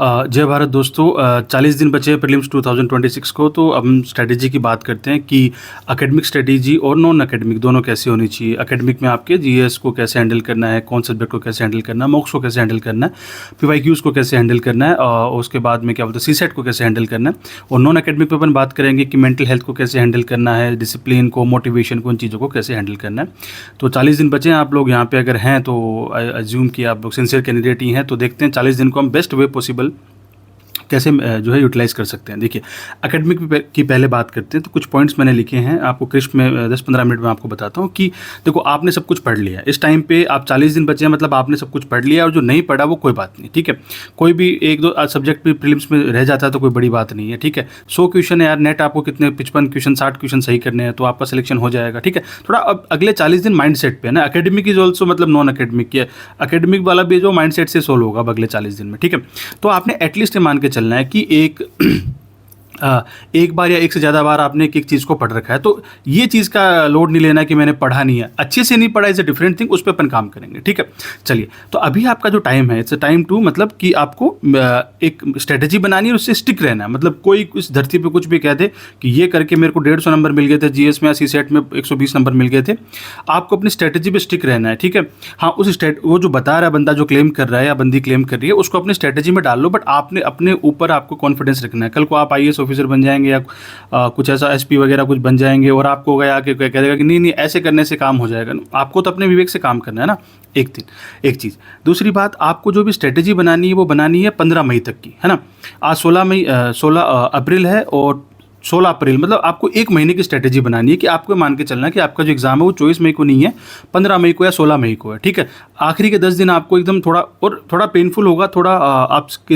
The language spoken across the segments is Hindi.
जय भारत दोस्तों। 40 दिन बचे हैं प्रीलिम्स 2026 को, तो अब हम स्ट्रेटेजी की बात करते हैं कि एकेडमिक स्ट्रेटेजी और नॉन एकेडमिक दोनों कैसे होनी चाहिए। एकेडमिक में आपके जीएस को कैसे हैंडल करना है, कौन सब्जेक्ट को कैसे हैंडल करना है, मॉक्स को कैसे हैंडल करना है, पीवाईक्यूज़ को कैसे हैंडल करना है, और उसके बाद में क्या बोलते हैं सीसेट को कैसे हैंडल करना है। और नॉन एकेडमिक में अपन बात करेंगे कि मेंटल हेल्थ को कैसे हैंडल करना है, डिसिप्लिन को, मोटिवेशन को, उन चीज़ों को कैसे हैंडल करना है। तो 40 दिन बचे हैं, आप लोग यहाँ पे अगर हैं तो अज्यूम कि आप लोग सिंसियर कैंडिडेट ही हैं, तो देखते हैं 40 दिन को हम बेस्ट वे पॉसिबल कैसे जो है यूटिलाइज़ कर सकते हैं। देखिए, एकेडमिक की पहले बात करते हैं, तो कुछ पॉइंट्स मैंने लिखे हैं आपको क्रिस्प में 10-15 मिनट में आपको बताता हूँ कि देखो आपने सब कुछ पढ़ लिया इस टाइम पे, आप 40 दिन बचे हैं मतलब आपने सब कुछ पढ़ लिया, और जो नहीं पढ़ा वो कोई बात नहीं, ठीक है। कोई भी एक दो सब्जेक्ट भी प्रीलिम्स में रह जाता है तो कोई बड़ी बात नहीं है, ठीक है। 100 क्वेश्चन है यार, नेट आपको कितने 55 क्वेश्चन 60 क्वेश्चन सही करने हैं तो आपका सिलेक्शन हो जाएगा, ठीक है। थोड़ा अब अगले 40 दिन माइंड सेट पे है ना, एकेडमिक इज ऑल्सो मतलब नॉन एकेडमिक की एकेडमिक वाला भी जो माइंड सेट से सोल्व होगा अब अगले 40 दिन में, ठीक है। तो आपने एटलीस्ट मान के चलना है कि एक बार या एक से ज़्यादा बार आपने एक चीज़ को पढ़ रखा है, तो ये चीज़ का लोड नहीं लेना कि मैंने पढ़ा नहीं है, अच्छे से नहीं पढ़ा, इज़ अ डिफरेंट थिंग, उस पर अपन काम करेंगे, ठीक है। चलिए, तो अभी आपका जो टाइम है इट्स अ टाइम टू मतलब कि आपको एक स्ट्रेटेजी बनानी है, उससे स्टिक रहना है। मतलब कोई इस धरती पे कुछ भी कह दे कि ये करके मेरे को 150 नंबर मिल गए थे जीएस में या सीसेट में 120 नंबर मिल गए थे, आपको अपनी स्ट्रेटेजी पे स्टिक रहना है, ठीक है। हाँ, उस वो जो बता रहा है बंदा, जो क्लेम कर रहा है या बंदी क्लेम कर रही है, उसको अपनी स्ट्रेटेजी में डाल लो, बट आपने अपने ऊपर आपको कॉन्फिडेंस रखना है। कल को आप आईएएस ऑफिसर बन जाएंगे या कुछ ऐसा एसपी वगैरह कुछ बन जाएंगे और आपको गया आके कह देगा कि नहीं नहीं ऐसे करने से काम हो जाएगा, आपको तो अपने विवेक से काम करना है ना। एक चीज़। दूसरी बात, आपको जो भी स्ट्रेटेजी बनानी है वो बनानी है 15 मई तक की, है ना। आज 16 अप्रैल है और 16 अप्रैल मतलब आपको एक महीने की स्ट्रेटेजी बनानी है कि आपको मान के चलना है कि आपका जो एग्जाम है वो 24 मई को नहीं है, 15 मई को या 16 मई को है, ठीक है। आखिरी के 10 दिन आपको एकदम थोड़ा पेनफुल होगा, थोड़ा आपके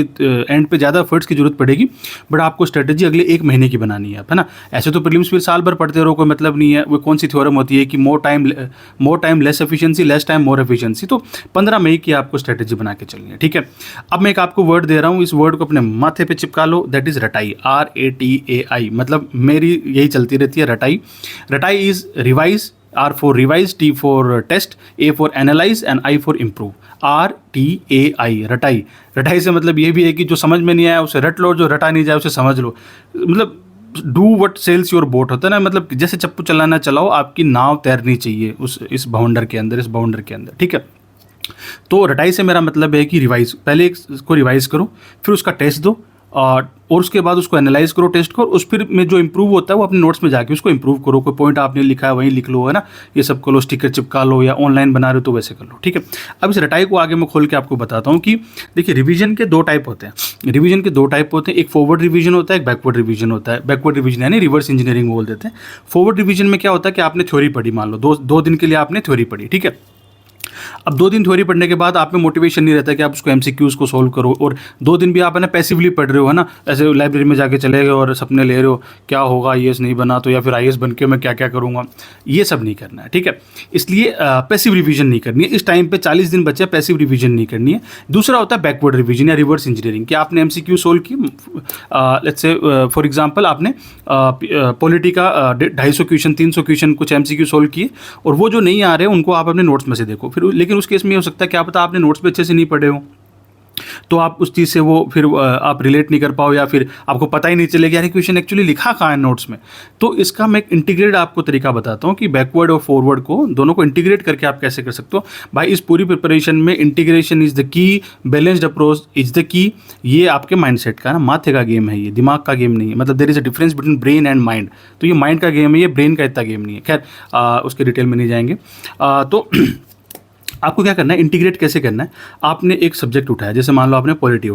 एंड पे ज़्यादा एफर्ट्स की जरूरत पड़ेगी, बट आपको स्ट्रेटेजी अगले एक महीने की बनानी है ना। ऐसे तो प्रीलिम्स फिर साल भर पढ़ते रहो, कोई मतलब नहीं है। वो कौन सी थ्योरम होती है कि more time less efficiency, less time more efficiency. तो 15 मई की आपको स्ट्रेटेजी बना के चलनी है, ठीक है। अब मैं एक आपको वर्ड दे रहा हूँ, इस वर्ड को अपने माथे पे चिपका लो, दैट इज रटाई, RATAI। मतलब मेरी यही चलती रहती है, रटाई। रटाई is revise, R for revise, T for test, A for analyze and I for improve। RTAI, रटाई। रटाई से मतलब ये भी है कि जो समझ में नहीं आया उसे रट लो, जो रटा नहीं जाए उसे समझ लो। मतलब do what sails your boat होता है ना, मतलब जैसे चप्पू चलाना चलाओ, आपकी नाव तैरनी चाहिए इस बाउंडर के अंदर, ठीक है। तो रटाई से मेरा मतलब है कि रिवाइज, पहले इसको रिवाइज करो, फिर उसका टेस्ट दो, और उसके बाद उसको एनालाइज करो टेस्ट को, उस फिर में जो इंप्रूव होता है वो अपने नोट्स में जाके उसको इंप्रूव करो। कोई पॉइंट आपने लिखा है वहीं लिख लो, है ना। ये सब करो, स्टिकर चिपका लो या ऑनलाइन बना रहे हो तो वैसे कर लो, ठीक है। अब इस रटाई को आगे मैं खोल के आपको बताता हूँ कि देखिए, रिवीजन के दो टाइप होते हैं। एक फॉरवर्ड रिवीजन होता है, एक बैकवर्ड रिवीजन होता है। बैकवर्ड रिवीजन यानी रिवर्स इंजीनियरिंग बोल देते हैं। फॉरवर्ड रिवीजन में क्या होता है कि आपने थ्योरी पढ़ी, मान लो दो दिन के लिए आपने थ्योरी पढ़ी, ठीक है। अब 2 दिन थ्योरी पढ़ने के बाद आप में मोटिवेशन नहीं रहता कि आप उसको एमसीक्यूज को सोल्व करो, और 2 दिन भी आप है ना पैसिवली पढ़ रहे हो, है ना। ऐसे लाइब्रेरी में जाके चले गए और सपने ले रहे हो, क्या होगा आईएएस नहीं बना तो, या फिर आईएएस बन के मैं क्या क्या करूँगा। ये सब नहीं करना है, ठीक है। इसलिए पैसिव रिवीजन नहीं करनी है इस टाइम पे। 40 दिन बचे, पैसिव रिवीजन नहीं करनी है। दूसरा होता है बैकवर्ड रिवीजन या रिवर्स इंजीनियरिंग, कि आपने एमसीक्यू सोल्व की, लेट्स से फॉर एग्जाम्पल आपने पॉलिटी का 250 क्वेश्चन 300 क्वेश्चन कुछ एमसीक्यू सोल्व किए, और वो जो नहीं आ रहे उनको आप अपने नोट्स में से देखो फिर। लेकिन उस केस में हो सकता है क्या पता आपने नोट्स पे अच्छे से नहीं पढ़े हो, तो आप उस चीज़ से वो फिर आप रिलेट नहीं कर पाओ, या फिर आपको पता ही नहीं चलेगा यार क्वेश्चन एक्चुअली लिखा कहाँ है नोट्स में। तो इसका मैं एक इंटीग्रेट आपको तरीका बताता हूँ कि बैकवर्ड और फॉरवर्ड को दोनों को इंटीग्रेट करके आप कैसे कर सकते हो। भाई इस पूरी प्रिपरेशन में integration is the key, balanced approach is the key. ये आपके माइंडसेट का ना, माथे का गेम है, ये दिमाग का गेम नहीं है। मतलब there is a difference between brain and mind. तो ये माइंड का गेम है, ये ब्रेन का इतना गेम नहीं है। खैर उसके डिटेल में नहीं जाएंगे। तो आपको क्या करना है, इंटीग्रेट कैसे करना है। आपने एक सब्जेक्ट उठाया, जैसे मान लो आपने पॉलिटी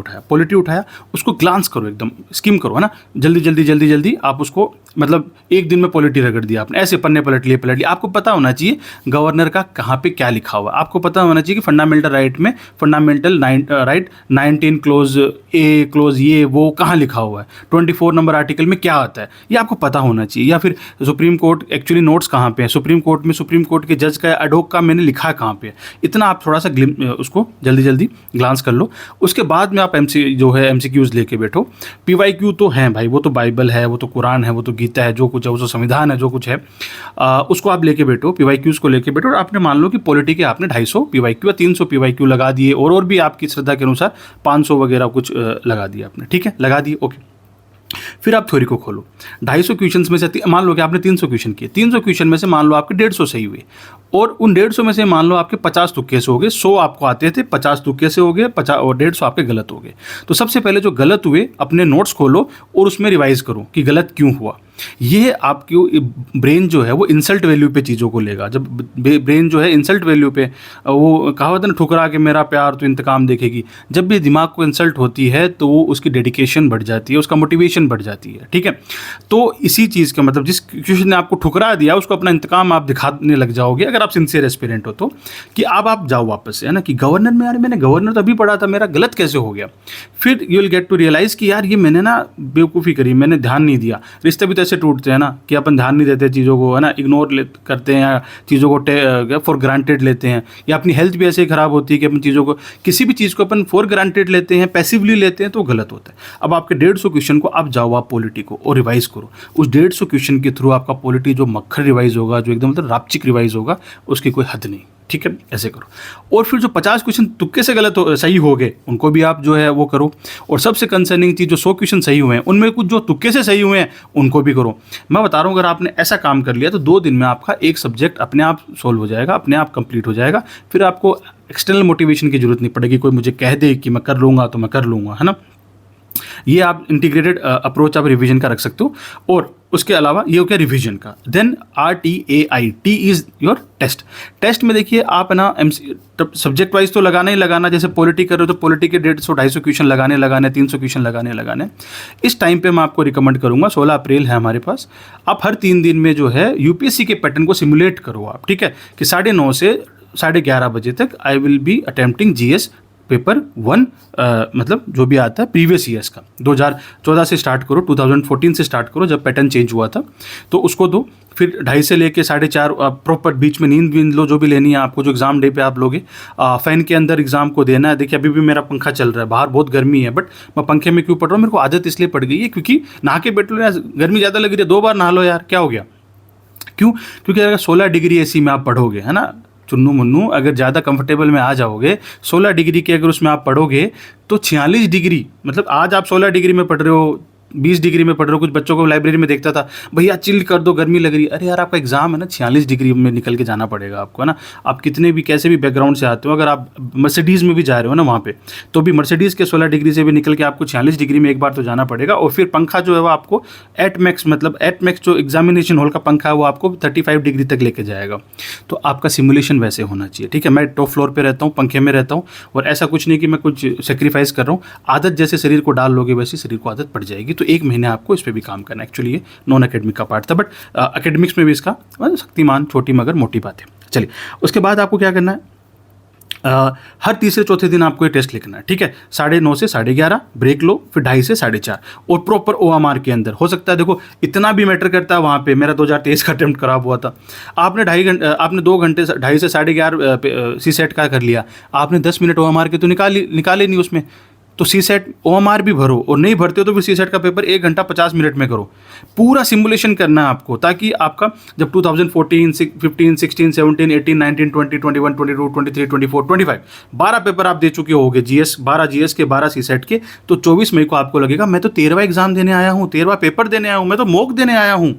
उठाया, उसको ग्लांस करो, एकदम स्किम करो, है ना। जल्दी आप उसको, मतलब एक दिन में पॉलिटी रगड़ दिया आपने, ऐसे पन्ने पलट लिए। आपको पता होना चाहिए गवर्नर का कहाँ पे क्या लिखा हुआ है। आपको पता होना चाहिए कि फंडामेंटल राइट में फंडामेंटल राइट 19 क्लोज ए क्लोज ये वो कहाँ लिखा हुआ है, 24 नंबर आर्टिकल में क्या आता है, ये आपको पता होना चाहिए। या फिर सुप्रीम कोर्ट एक्चुअली नोट्स कहाँ पे है, सुप्रीम कोर्ट के जज का एडहोक का मैंने लिखा है कहाँ पे है, इतना आप थोड़ा सा उसको जल्दी जल्दी ग्लांस कर लो। उसके बाद में आप MCQs लेके बैठो। PYQ तो हैं भाई, वो तो बाइबल है, वो तो कुरान है, वो तो गीता है, जो कुछ है, वो तो संविधान है, जो कुछ है उसको आप लेके बैठो, PYQs को लेके बैठो। और आपने मान लो कि पॉलिटी के आपने 250 PYQ या 300 PYQ लगा दिए, और भी आपकी श्रद्धा के अनुसार 500 वगैरह कुछ लगा दिया आपने, ठीक है, लगा दिए, ओके। फिर आप थ्योरी को खोलो। 250 क्वेश्चंस में से मान लो कि आपने 300 क्वेश्चन किए, 300 क्वेश्चन में से मान लो आपके 150 सही हुए, और उन 150 में से मान लो आपके 50 तुक्के से हो गए। 100 आपको आते थे, 50 तुक्के से हो गए, 50 और 150 आपके गलत हो गए। तो सबसे पहले जो गलत हुए अपने नोट्स खोलो और उसमें रिवाइज करो कि गलत क्यों हुआ। ये आपकी ब्रेन जो है वो इंसल्ट वैल्यू पे चीज़ों को लेगा। जब ब्रेन जो है इंसल्ट वैल्यू पे, वो कहावत है ना, ठुकरा के मेरा प्यार तो इंतकाम देखेगी। जब भी दिमाग को इंसल्ट होती है तो वो उसकी डेडिकेशन बढ़ जाती है, उसका मोटिवेशन बढ़ जाती है, ठीक है। तो इसी चीज़ का मतलब, जिस क्वेश्चन ने आपको ठुकरा दिया उसको अपना इंतकाम आप दिखाने लग जाओगे, अगर आप सिंसियर एस्पिरेंट हो तो, कि अब आप जाओ वापस से, है ना, कि गवर्नर में, यार मैंने गवर्नर तो अभी पढ़ा था, मेरा गलत कैसे हो गया। फिर you will get to realise कि यार ये मैंने ना बेवकूफ़ी करी, मैंने ध्यान नहीं दिया। रिश्ते भी तो ऐसे टूटते हैं ना कि अपन ध्यान नहीं देते चीज़ों को, है ना, इग्नोर करते हैं, या चीज़ों को फॉर ग्रांटेड लेते हैं, या अपनी हेल्थ भी ऐसे ही ख़राब होती है कि अपन चीज़ों को, किसी भी चीज़ को अपन फॉर ग्रांटेड लेते हैं, पैसिवली लेते हैं, तो गलत होता है। अब आपके 150 क्वेश्चन को आप जाओ, आप पॉलिटी को और रिवाइज करो। उस 150 क्वेश्चन के थ्रू आपका पॉलिटी जो मक्खर रिवाइज होगा, जो एकदम मतलब रापचिक रिवाइज होगा, उसकी कोई हद नहीं, ठीक है, ऐसे करो। और फिर जो 50 क्वेश्चन तुक्के से सही हो गए, उनको भी आप जो है वो करो। और सबसे कंसर्निंग चीज़, जो 100 क्वेश्चन सही हुए हैं उनमें कुछ जो तुक्के से सही हुए हैं उनको भी करो। मैं बता रहा हूँ, अगर आपने ऐसा काम कर लिया तो 2 दिन में आपका एक सब्जेक्ट अपने आप सोल्व हो जाएगा, अपने आप कंप्लीट हो जाएगा। फिर आपको एक्सटर्नल मोटिवेशन की जरूरत नहीं पड़ेगी, कोई मुझे कह दे कि मैं कर लूँगा तो मैं कर लूँगा, है ना। ये आप इंटीग्रेटेड अप्रोच आप रिवीजन का रख सकते हो। और उसके अलावा ये हो गया रिवीजन का। Then RTAI, T is your test. Test में देखिए आप ना सब्जेक्ट वाइज तो लगाना ही लगाना, जैसे पॉलिटी कर रहे हो तो पॉलिटी के 150-250 क्वेश्चन लगाने, 300 क्वेश्चन लगाने। इस टाइम पे मैं आपको रिकमेंड करूंगा, 16 अप्रैल है हमारे पास, आप हर 3 दिन में जो है UPSC के पैटर्न को सिमुलेट करो आप, ठीक है, कि 9:30 से 11:30 बजे तक I will be attempting GS paper 1, मतलब जो भी आता है प्रीवियस ईयर्स का। 2014 से स्टार्ट करो, 2014 से स्टार्ट करो, जब पैटर्न चेंज हुआ था, तो उसको दो। फिर 2:30 से लेके 4:30 प्रॉपर बीच में नींद लो, जो भी लेनी है आपको, जो एग्ज़ाम डे पे आप लोगे। फ़ैन के अंदर एग्ज़ाम को देना है। देखिए अभी भी मेरा पंखा चल रहा है, बाहर बहुत गर्मी है, बट मैं पंखे में क्यों पढ़ रहा हूँ, मेरे को आदत इसलिए पड़ गई है क्योंकि नहा के बैठ लो यार, गर्मी ज़्यादा लग रही है, 2 बार नहा लो यार, क्या हो गया। क्यों? क्योंकि अगर 16 डिग्री AC में आप पढ़ोगे, है ना, चुन्नू मुन्नू, अगर ज़्यादा कंफर्टेबल में आ जाओगे, 16 डिग्री के अगर उसमें आप पढ़ोगे तो 46 डिग्री, मतलब आज आप 16 डिग्री में पढ़ रहे हो, 20 डिग्री में पढ़ रहे हो। कुछ बच्चों को लाइब्रेरी में देखता था, भैया चिल कर दो, गर्मी लग रही है। अरे यार आपका एग्जाम है ना, 46 डिग्री में निकल के जाना पड़ेगा आपको, है ना। आप कितने भी कैसे भी बैकग्राउंड से आते हो, अगर आप मर्सिडीज़ में भी जा रहे हो ना वहाँ पे, तो भी मर्सिडीज़ के 16 डिग्री से भी निकल के आपको 46 डिग्री में एक बार तो जाना पड़ेगा। और फिर पंखा जो है वो आपको एट मैक्स जो एग्जामिनेशन हॉल का पंखा है वो आपको 35 डिग्री तक लेके जाएगा। तो आपका सिमुलेशन वैसे होना चाहिए, ठीक है। मैं टॉप फ्लोर पे रहता हूँ, पंखे में रहता हूँ, और ऐसा कुछ नहीं कि मैं कुछ सेक्रीफाइस कर रहा हूँ। आदत जैसे शरीर को डाल लोगे वैसे शरीर को आदत पड़ जाएगी। तो 1 महीने आपको पे भी काम करना। एक्चुअली ये नॉन एकेडमिक का पार्ट था, बट एकेडमिक्स में भी इसका शक्तिमान छोटी मगर मोटी बात है। चलिए, उसके बाद आपको क्या करना है, हर तीसरे चौथे दिन आपको ये टेस्ट लिखना है, ठीक है। 9:30 से 11:30 ब्रेक लो, फिर 2:30 से 4:30, और प्रॉपर OMR के अंदर। हो सकता है, देखो इतना भी मैटर करता है वहाँ पे। मेरा 2023 का अटेम्प्ट खराब हुआ था। आपने 2 घंटे 2:30 से 11:30 CSET का कर लिया, आपने 10 मिनट OMR के तो निकाले नहीं उसमें। तो CSET OMR भी भरो, और नहीं भरते हो तो फिर CSET का पेपर 1 घंटा 50 मिनट में करो। पूरा सिमुलेशन करना है आपको, ताकि आपका जब 2014, 15, 16, 17, 18, 19, 20, 21, 22, 23, 24, 25 12 पेपर आप दे चुके होगे, 12 GS के, 12 CSET के, तो 24 मई को आपको लगेगा मैं तो 13वां एग्जाम देने आया हूँ, 13वां पेपर देने आया हूँ, मैं तो मॉक देने आया हूँ,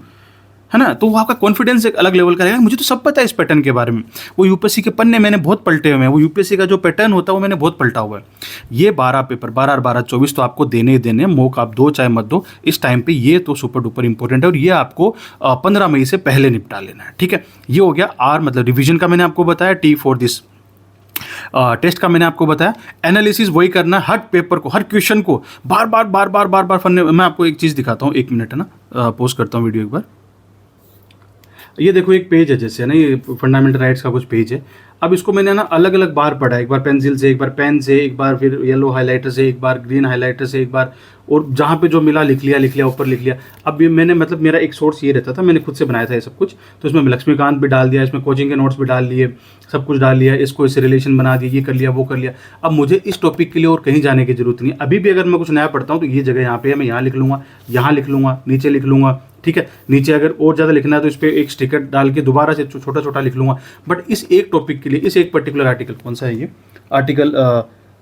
है ना। तो वो आपका कॉन्फिडेंस एक अलग लेवल का रहेगा। मुझे तो सब पता है इस पैटर्न के बारे में। वो UPSC के पन्ने मैंने बहुत पलटे हुए हैं, वो UPSC का जो पैटर्न होता है वो मैंने बहुत पलटा हुआ है। ये 12 पेपर, 12 और 12 24 तो आपको देने ही देने, मॉक आप दो चाहे मत दो इस टाइम पे, ये तो सुपर डुपर इंपॉर्टेंट है, और ये आपको 15 मई से पहले निपटा लेना है, ठीक है। ये हो गया R मतलब रिविजन का मैंने आपको बताया, T फॉर दिस टेस्ट का मैंने आपको बताया। एनालिसिस वही करना है, हर पेपर को, हर क्वेश्चन को बार बार पढ़ने। मैं आपको एक चीज़ दिखाता हूँ, 1 मिनट, है ना, पोस्ट करता हूँ वीडियो एक बार। ये देखो एक पेज है जैसे ना, ये फंडामेंटल राइट्स का कुछ पेज है। अब इसको मैंने ना अलग अलग बार पढ़ा, एक बार पेंसिल से, एक बार पेन से, एक बार फिर येलो हाइलाइटर से, एक बार ग्रीन हाइलाइटर से, एक बार, और जहाँ पे जो मिला लिख लिया, ऊपर लिख लिया। अब ये मैंने मतलब मेरा एक सोर्स ये रहता था, मैंने खुद से बनाया था ये सब कुछ, तो इसमें लक्ष्मीकांत भी डाल दिया, इसमें कोचिंग के नोट्स भी डाल लिए, सब कुछ डाल लिया, इसको इससे रिलेशन बना दिया, ये कर लिया, वो कर लिया। अब मुझे इस टॉपिक के लिए और कहीं जाने की जरूरत नहीं है। अभी भी अगर मैं कुछ नया पढ़ता हूँ तो ये जगह यहाँ पे है, मैं यहाँ लिख लूँगा, यहाँ लिख लूँगा, नीचे लिख लूँगा, ठीक है। नीचे अगर और ज़्यादा लिखना है तो इस पर एक स्टिकर डाल के दोबारा से छोटा छोटा लिख लूँगा। बट इस एक टॉपिक के लिए, इस एक पर्टिकुलर आर्टिकल, कौन सा है ये article,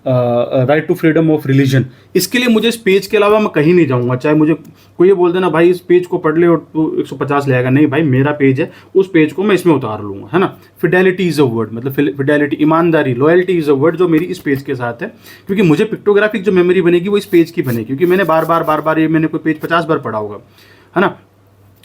right to freedom of religion, इसके लिए मुझे इस पेज के अलावा मैं कहीं नहीं जाऊँगा। चाहे मुझे कोई ये बोल देना भाई इस पेज को पढ़ ले और तू 150 ले आएगा, नहीं भाई, मेरा पेज है, उस पेज को मैं इसमें उतार लूँगा, है ना। फिडेलिटी इज़ अ वर्ड, मतलब फिडेलिटी, ईमानदारी, लॉयल्टी इज़ अ वर्ड जो मेरी इस पेज के साथ है, क्योंकि मुझे पिक्टोग्राफिक जो मेमोरी बनेगी वो इस पेज की बनेगी, क्योंकि मैंने बार बार ये मैंने कोई पेज 50 बार पढ़ा होगा, है ना।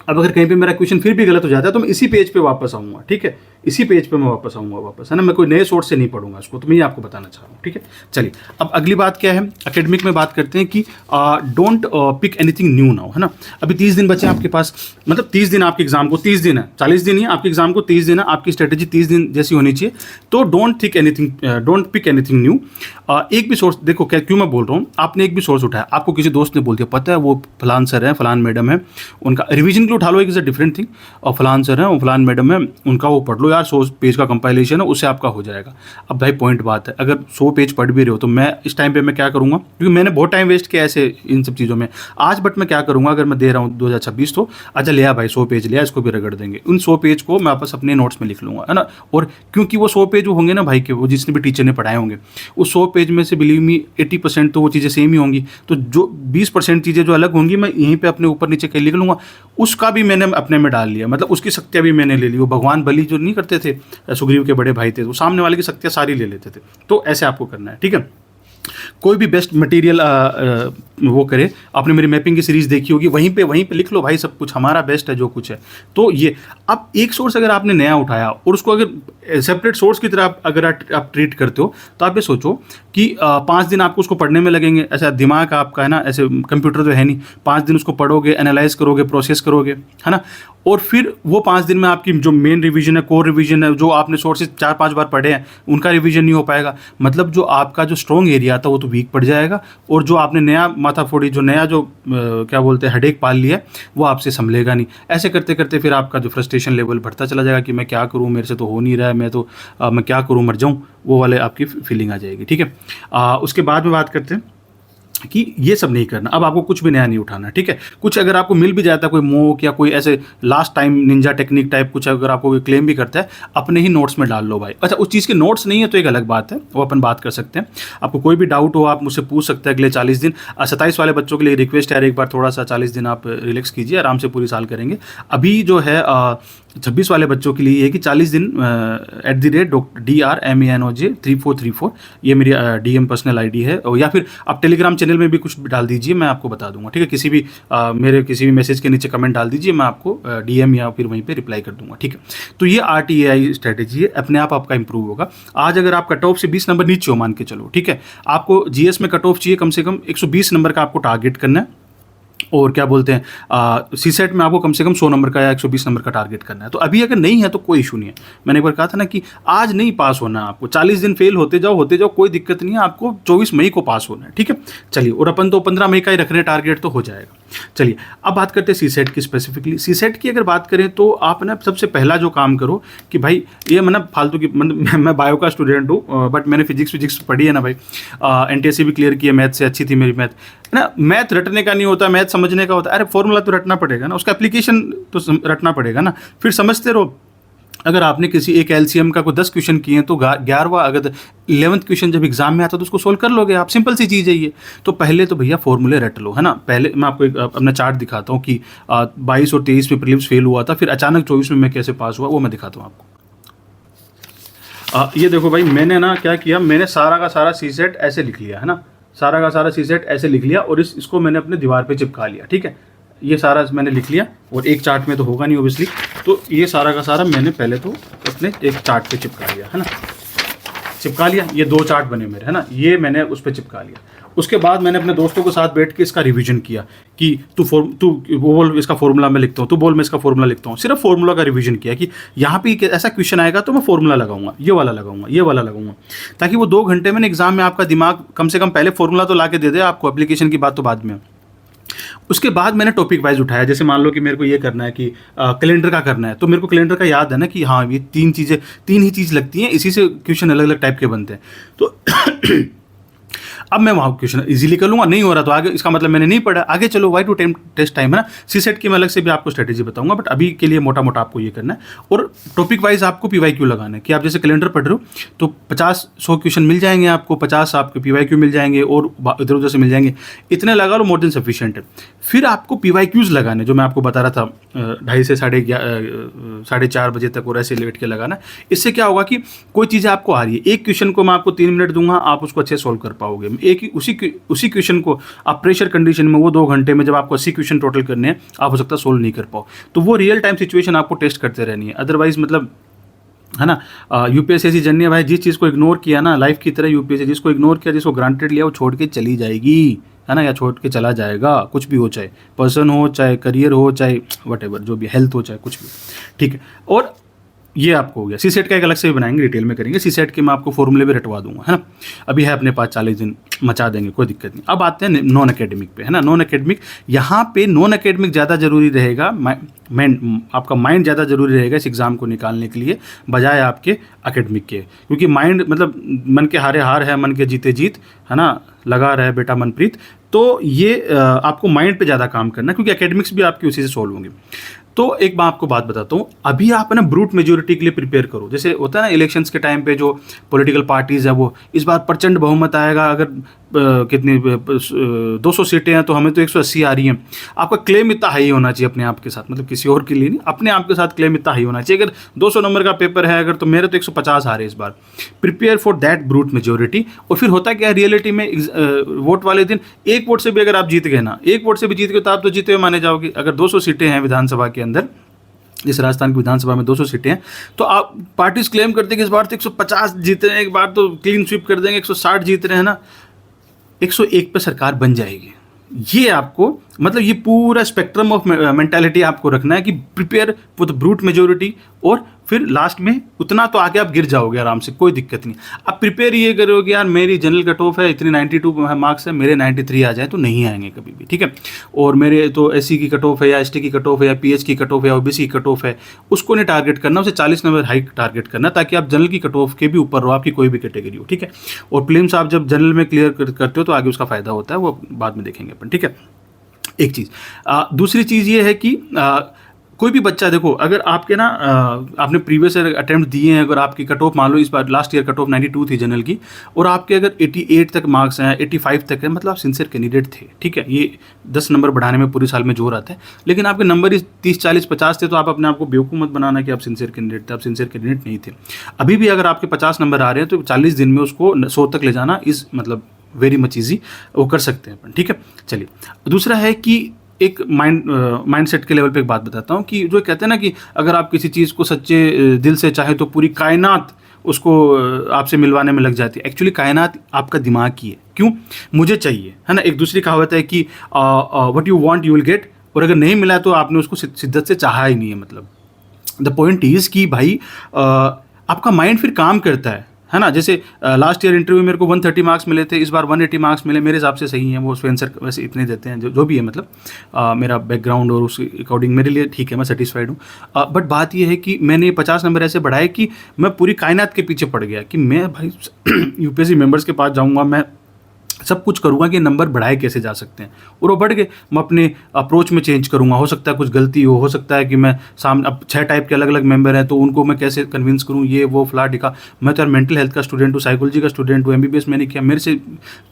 अब अगर कहीं पे मेरा क्वेश्चन फिर भी गलत हो जाता है तो मैं इसी पेज पे वापस आऊँगा, ठीक है, इसी पेज पे मैं वापस आऊँगा वापस, है ना। मैं कोई नए सोर्स से नहीं पढ़ूंगा इसको, तो मैं ये आपको बताना चाह रहा हूँ, ठीक है। चलिए अब अगली बात क्या है, एकेडमिक में बात करते हैं कि don't pick anything new now, है ना। अभी 30 दिन बचे आपके पास, मतलब 30 दिन आपके एग्जाम को, 30 दिन है, 40 दिन ही है आपके एग्जाम को, 30 दिन है, आपकी स्ट्रेटेजी 30 दिन जैसी होनी चाहिए। तो डोंट पिक एनीथिंग न्यू। एक भी सोर्स, देखो क्या क्यों मैं बोल रहा हूँ, आपने एक भी सोर्स उठाया, आपको किसी दोस्त ने बोल दिया पता है वो फलान सर है, फलान मैडम है, उनका रिवीजन के लिए उठा लो, एक इज अ डिफरेंट थिंग, और फलान सर है, फलान मैडम है, उनका वो पढ़ लो यार, 100 पेज का कंपाइलेशन है, उससे आपका हो जाएगा। अब भाई पॉइंट बात है, अगर 100 पेज पढ़ भी रहे हो तो मैं इस टाइम पे मैं क्या करूँगा, क्योंकि मैंने बहुत टाइम वेस्ट किया ऐसे इन सब चीज़ों में आज, बट मैं क्या करूँगा, अगर मैं दे रहा हूँ 2026 तो अच्छा लिया भाई 100 पेज लिया, इसको भी रगड़ देंगे, उन 100 पेज को मैं वापस अपने नोट्स में लिख लूँगा, है ना। और क्योंकि वो 100 पेज वो होंगे ना भाई के, वो जिसने भी टीचर ने पढ़ाए होंगे, उस 100 पेज में से बिलीव मी 80% तो वो चीज़ें सेम ही होंगी, तो जो 20% चीज़ें जो अलग होंगी मैं यहीं पे अपने ऊपर नीचे कहीं लिख लूँगा, उसका भी मैंने अपने में डाल लिया, मतलब उसकी शक्तियाँ भी मैंने ले ली। वो भगवान बलि जो नहीं करते थे, सुग्रीव के बड़े भाई थे, तो सामने वाले की शक्तियाँ सारी ले लेते थे। तो ऐसे आपको करना है, ठीक है। कोई भी बेस्ट मटेरियल वो करे, आपने मेरी मैपिंग की सीरीज़ देखी होगी, वहीं पे लिख लो भाई, सब कुछ हमारा बेस्ट है जो कुछ है। तो ये अब एक सोर्स अगर आपने नया उठाया और उसको अगर सेपरेट सोर्स की तरह अगर आप ट्रीट करते हो, तो आप ये सोचो कि 5 दिन आपको उसको पढ़ने में लगेंगे, ऐसा दिमाग आपका है ना, ऐसे कंप्यूटर तो है नहीं, 5 दिन उसको पढ़ोगे, एनालाइज करोगे, प्रोसेस करोगे, है ना। और फिर वो 5 दिन में आपकी जो मेन रिवीजन है, कोर रिवीजन है, जो आपने सोर्सेज 4-5 बार पढ़े हैं, उनका रिवीजन नहीं हो पाएगा, मतलब जो आपका जो स्ट्रॉन्ग एरिया था वो तो वीक पड़ जाएगा, और जो आपने नया माथाफोड़ी, जो नया जो क्या बोलते हैं हेडेक पाल लिया, वो आपसे संभलेगा नहीं। ऐसे करते करते फिर आपका जो फ्रस्ट्रेशन लेवल बढ़ता चला जाएगा कि मैं क्या करूँ, मेरे से तो हो नहीं रहा है, मैं क्या करूँ, मर जाऊँ, वो वाले आपकी फीलिंग आ जाएगी, ठीक है। उसके बाद में बात करते हैं कि ये सब नहीं करना, अब आपको कुछ भी नया नहीं उठाना, ठीक है। कुछ अगर आपको मिल भी जाता है कोई मोक या कोई ऐसे last time Ninja technique type कुछ, अगर आपको कोई क्लेम भी करता है, अपने ही नोट्स में डाल लो भाई। अच्छा उस चीज़ के नोट्स नहीं है तो एक अलग बात है, वो अपन बात कर सकते हैं। आपको कोई भी डाउट हो आप मुझसे पूछ सकते हैं अगले 40 दिन। 27 वाले बच्चों के लिए रिक्वेस्ट है, एक बार थोड़ा सा 40 दिन आप रिलैक्स कीजिए, आराम से पूरी साल करेंगे। अभी जो है 26 वाले बच्चों के लिए है कि 40 दिन @DRMANOJ3434 ये मेरी DM पर्सनल ID है, या फिर आप टेलीग्राम चैनल में भी कुछ डाल दीजिए, मैं आपको बता दूंगा, ठीक है। मेरे किसी भी मैसेज के नीचे कमेंट डाल दीजिए, मैं आपको DM या फिर वहीं पे रिप्लाई कर दूंगा, ठीक है। तो ये RTAI स्ट्रेटेजी है, अपने आप आपका इंप्रूव होगा। आज अगर आप कट ऑफ से 20 नंबर नीचे हो, मान के चलो, ठीक है, आपको GS में कट ऑफ चाहिए कम से कम 120 नंबर का आपको टारगेट करना है, और क्या बोलते हैं CSET में आपको कम से कम 100 नंबर का या 120 नंबर का टारगेट करना है। तो अभी अगर नहीं है तो कोई इशू नहीं है, मैंने एक बार कहा था ना कि आज नहीं पास होना है आपको, 40 दिन फेल होते जाओ, कोई दिक्कत नहीं है, आपको 24 मई को पास होना है, ठीक है। चलिए, और अपन तो 15 मई का ही रख रहे हैं टारगेट, तो हो जाएगा। चलिए अब बात करते हैं CSET की स्पेसिफिकली। CSET की अगर बात करें तो आप ना सबसे पहला जो काम करो कि भाई ये मतलब फालतू की, मतलब मैं बायो का स्टूडेंट हूँ, बट मैंने फिजिक्स पढ़ी है ना भाई, NTSC भी क्लियर की है, मैथ से अच्छी थी मेरी मैथ, है ना। मैथ रटने का नहीं होता, मैथ समझने का होता है। अरे फॉर्मूला तो रटना पड़ेगा ना, उसका एप्लीकेशन तो रटना पड़ेगा ना, फिर समझते रहो। अगर आपने किसी एक LCM का कोई 10 क्वेश्चन किए हैं तो 11वां अगर 11th क्वेश्चन जब एग्जाम में आता तो उसको सोल्व कर लोगे आप, सिंपल सी चीज़ है ये। तो पहले तो भैया फॉर्मूले रट लो, है ना। पहले मैं आपको एक अपना चार्ट दिखाता हूँ कि 22 और 23 में प्रीलिम्स फेल हुआ था, फिर अचानक 24 में मैं कैसे पास हुआ, वो मैं दिखाता हूँ आपको। ये देखो भाई, मैंने ना क्या किया, मैंने सारा का सारा CSET ऐसे लिख लिया, है ना, सारा का सारा CSET ऐसे लिख लिया, और इसको मैंने अपने दीवार पे चिपका लिया, ठीक है। ये सारा मैंने लिख लिया, और एक चार्ट में तो होगा नहीं ओबियसली, तो ये सारा का सारा मैंने पहले तो अपने एक चार्ट पे चिपका लिया, है ना, चिपका लिया। ये 2 चार्ट बने मेरे, है ना, ये मैंने उस पर चिपका लिया। उसके बाद मैंने अपने दोस्तों के साथ बैठ के इसका रिवीजन किया कि तू वो बोल इसका फॉर्मूला मैं लिखता हूँ, तू बोल मैं इसका फॉर्मूला लिखता हूँ। सिर्फ फॉर्मूला का रिवीजन किया कि यहाँ पे ऐसा क्वेश्चन आएगा तो मैं फॉर्मूला लगाऊंगा, ये वाला लगाऊंगा, ये वाला लगाऊंगा, ताकि वो 2 घंटे में एग्जाम में आपका दिमाग कम से कम पहले फॉर्मूला तो ला के दे दे आपको, एप्लीकेशन की बात तो बाद में। उसके बाद मैंने टॉपिक वाइज उठाया, जैसे मान लो कि मेरे को ये करना है कि कैलेंडर का करना है, तो मेरे को कैलेंडर का याद है ना कि हाँ ये 3 ही चीज़ लगती हैं, इसी से क्वेश्चन अलग अलग टाइप के बनते हैं। तो अब मैं वहाँ क्वेश्चन इजीली कर लूँगा, नहीं हो रहा तो आगे, इसका मतलब मैंने नहीं पढ़ा, आगे चलो वाई टू टाइम टेस्ट टाइम है ना। सीसेट की मैं अलग से भी आपको स्ट्रेटेजी बताऊंगा, बट अभी के लिए मोटा मोटा आपको ये करना है। और टॉपिक वाइज आपको PYQ लगाना है कि आप जैसे कैलेंडर पढ़ रहे हो तो 50-100 क्वेश्चन मिल जाएंगे आपको, 50 आपके PYQ मिल जाएंगे और इधर उधर से मिल जाएंगे, इतने लगा लो मोर देन सफिशिएंट है। फिर आपको PYQs लगाने, जो मैं आपको बता रहा था 2:30 से 4:30 बजे तक, और ऐसे लेट के लगाना। इससे क्या होगा कि कोई चीज़ आपको आ रही है, एक क्वेश्चन को मैं आपको 3 मिनट दूंगा, आप उसको अच्छे सॉल्व कर पाओगे। एक ही उसी क्वेश्चन को आप प्रेशर कंडीशन में वो 2 घंटे में जब आपको 80 क्वेश्चन टोटल करने हैं, आप हो सकता है सोल्व नहीं कर पाओ। तो वो रियल टाइम सिचुएशन आपको टेस्ट करते रहनी है, अदरवाइज मतलब है ना। UPSC ऐसी जर्नी है भाई, जिस चीज़ को इग्नोर किया ना लाइफ की तरह, UPSC जिसको इग्नोर किया, जिसको ग्रांटेड लिया, वो छोड़ के चली जाएगी, है ना, या छोड़ के चला जाएगा, कुछ भी हो, चाहे पर्सन हो, चाहे करियर हो, चाहे वटेवर जो भी, हेल्थ हो, चाहे कुछ भी, ठीक है। और ये आपको हो गया। सीसेट का एक अलग से भी बनाएंगे, डिटेल में करेंगे। सीसेट के मैं आपको फॉर्मूले भी रटवा दूंगा, है ना। अभी है अपने पास 40 दिन, मचा देंगे, कोई दिक्कत नहीं। अब आते हैं नॉन एकेडमिक पे, है ना। नॉन एकेडमिक, यहाँ पे नॉन एकेडमिक ज़्यादा जरूरी रहेगा, आपका माइंड ज़्यादा जरूरी रहेगा इस एग्ज़ाम को निकालने के लिए, बजाय आपके एकेडमिक के। क्योंकि माइंड मतलब मन के हारे हार है, मन के जीते जीत, है ना, लगा रहे बेटा मनप्रीत। तो ये आपको माइंड पे ज़्यादा काम करना है, क्योंकि एकेडमिक्स भी आपकी उसी से सॉल्व होंगे। तो एक मैं आपको बात बताता हूँ, अभी आप ना ब्रूट मेजोरिटी के लिए प्रिपेयर करो। जैसे होता है ना इलेक्शंस के टाइम पे जो पॉलिटिकल पार्टीज़ है, वो इस बार प्रचंड बहुमत आएगा, अगर कितनी 200 सीटें हैं तो हमें तो 180 आ रही हैं। आपका क्लेम इतना हाई होना चाहिए अपने आप के साथ, मतलब किसी और के लिए नहीं, अपने आप के साथ क्लेम इतना हाई होना चाहिए। अगर 200 नंबर का पेपर है अगर, तो मेरे तो 150 आ रहे हैं इस बार। Prepare for that brute majority. और फिर होता क्या है रियलिटी में, वोट वाले दिन 1 वोट से भी अगर आप जीत गए ना, 1 वोट से भी जीत गए तो आप तो जीते हुए माने जाओगे। अगर 200 सीटें हैं विधानसभा के अंदर, जिस राजस्थान की विधानसभा में 200 सीटें हैं, तो आप पार्टीज क्लेम करते हैं कि इस बार तो 150 जीत रहे हैं, एक बार तो क्लीन स्वीप कर देंगे, 160 जीत रहे हैं ना, 101 पे सरकार बन जाएगी। ये आपको मतलब ये पूरा स्पेक्ट्रम ऑफ मेंटालिटी आपको रखना है कि prepare for the brute majority, और फिर लास्ट में उतना तो आके आप गिर जाओगे आराम से, कोई दिक्कत नहीं। आप प्रिपेयर ये करोगे यार मेरी जनरल कट ऑफ है इतनी 92 मार्क्स है, मेरे 93 आ जाए, तो नहीं आएंगे कभी भी, ठीक है। और मेरे तो SC की कट ऑफ है, या ST की कट ऑफ है, या PH की कट ऑफ है, या OBC की कट ऑफ है, उसको नहीं टारगेट करना, उसे 40 नंबर हाइक टारगेट करना, ताकि आप जनरल की कट ऑफ के भी ऊपर रहो, आपकी कोई भी कैटेगरी हो, ठीक है। और प्रीलिम्स आप जब जनरल में क्लियर करते हो तो आगे उसका फायदा होता है, वो बाद में देखेंगे अपन, ठीक है। एक चीज़। दूसरी चीज़ ये है कि कोई भी बच्चा देखो, अगर आपके ना आपने प्रीवियस ईयर अटेम्प्ट दिए हैं, अगर आपकी कट ऑफ मान लो इस बार लास्ट ईयर कट ऑफ 92 थी जनरल की, और आपके अगर 88 तक मार्क्स हैं, 85 तक है, मतलब आप सिंसियर कैंडिडेट थे, ठीक है। ये 10 नंबर बढ़ाने में पूरे साल में जोर आता है, लेकिन आपके नंबर इस 30, 40, 50 थे, तो आप अपने आप को बेवकूफ़ मत बनाना कि आप सिंसियर कैंडिडेट थे। आप सिंसियर कैंडिडेट नहीं थे। अभी भी अगर आपके 50 नंबर आ रहे हैं तो 40 दिन में उसको 100 तक ले जाना इस मतलब वेरी मच ईजी, वो कर सकते हैं अपन, ठीक है। चलिए, दूसरा है कि एक माइंड सेट के लेवल पे एक बात बताता हूँ कि जो कहते हैं ना कि अगर आप किसी चीज़ को सच्चे दिल से चाहे तो पूरी कायनात उसको आपसे मिलवाने में लग जाती है। एक्चुअली कायनात आपका दिमाग की है। क्यों? मुझे चाहिए, है ना। एक दूसरी कहावत है कि what you want you will gate, और अगर नहीं मिला तो आपने उसको शिद्दत से चाहा ही नहीं है। मतलब द पॉइंट इज़ कि भाई आपका माइंड फिर काम करता है ना। जैसे लास्ट ईयर इंटरव्यू मेरे को 130 मार्क्स मिले थे, इस बार 180 मार्क्स मिले, मेरे हिसाब से सही है। वो स्पेंसर वैसे इतने देते हैं, जो भी है, मतलब मेरा बैकग्राउंड और उस अकॉर्डिंग मेरे लिए ठीक है, मैं सेटिस्फाइड हूँ। बट बात ये है कि मैंने 50 नंबर ऐसे बढ़ाए कि मैं पूरी कायनात के पीछे पड़ गया कि मैं भाई UPSC मेंबर्स के पास जाऊँगा, मैं सब कुछ करूँगा कि नंबर बढ़ाए कैसे जा सकते हैं, और वो बढ़ गए। मैं अपने अप्रोच में चेंज करूँगा, हो सकता है कुछ गलती हो सकता है कि मैं सामने अब 6 टाइप के अलग अलग मेंबर हैं, तो उनको मैं कैसे कन्विंस करूँ, ये वो फ्ला ढिका। मैं तो यार मेंटल हेल्थ का स्टूडेंट हूँ, साइकोलॉजी का स्टूडेंट हूँ, MBBS मैंने किया, मेरे से